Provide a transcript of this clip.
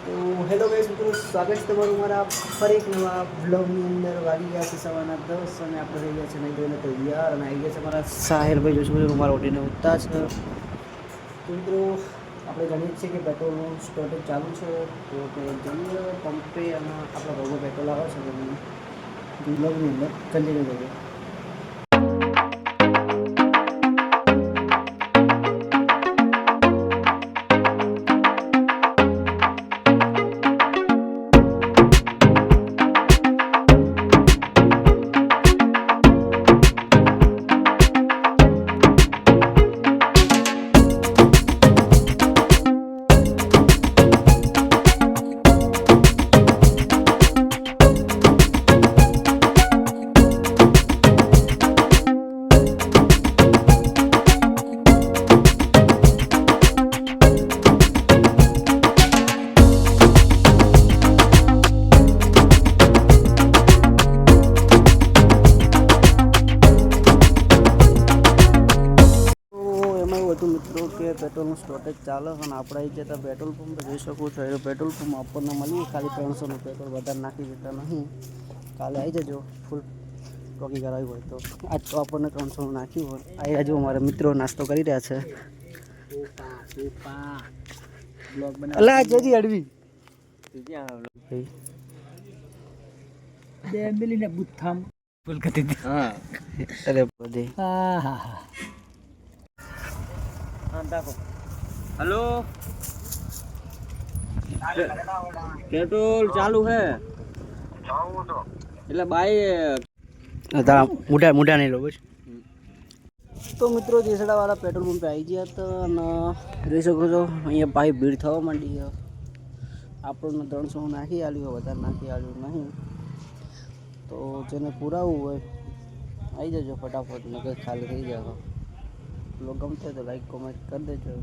તો hello guys મિત્રો, સ્વાગત છે તમારું મારા ફરી એક નવા બ્લોગની અંદર. વાગી ગયા છે સવારના 10 અને આપણે થઈ ગયા છે નહીં ધોઈને તૈયાર અને આવી ગયા છે મારા સાહેલભાઈ. જોશું મારા ઓટીને ઉઠતા છે. તો મિત્રો આપણે જાણીએ છીએ કે પેટ્રોલનું સ્ટોરેજ ચાલુ છે, તો તે જઈએ પંપે અને આપણા ભાગમાં પેટ્રોલ આવે છે. તો બ્લોગની અંદર કન્ટિન્યુ કરીએ. હતું મિત્રો કે પેટ્રોલનું સ્ટોરેજ ચાલે અને આપણે આવી જતા પેટ્રોલ પંપ જોઈ શકો છો. એ પેટ્રોલ પંપ આપણને મળીએ ખાલી 300નું પેટ્રોલ, વધારે નાખી દેતા નહીં. કાલે આવી જજો ફૂલ ટોકી કરાવી હોય તો. આજ તો આપણને 300નું નાખ્યું હોય. આવી જજો, અમારા મિત્રો નાસ્તો કરી રહ્યા છે. અલા જજી અડવી અરે બધે हेलो, पेट्रोल चालू है એટલે બાઈ મોટા નહીં લો બસ. તો મિત્રો જેસડાવાળા પેટ્રોલ પંપે આવી ગયા હતા અને જોઈ શકો છો અહીંયા ભાઈ ભીડ થવા માંડી. આપણને 300 નાખી આલ્યું, વધારે નાખી આલ્યું નહીં. તો જેને પુરાવવું હોય આવી જજો ફટાફટ, નકર ખાલી થઈ જાય. બ્લોગ ગમતો હોય તો લાઈક કોમેન્ટ કરી દેજો.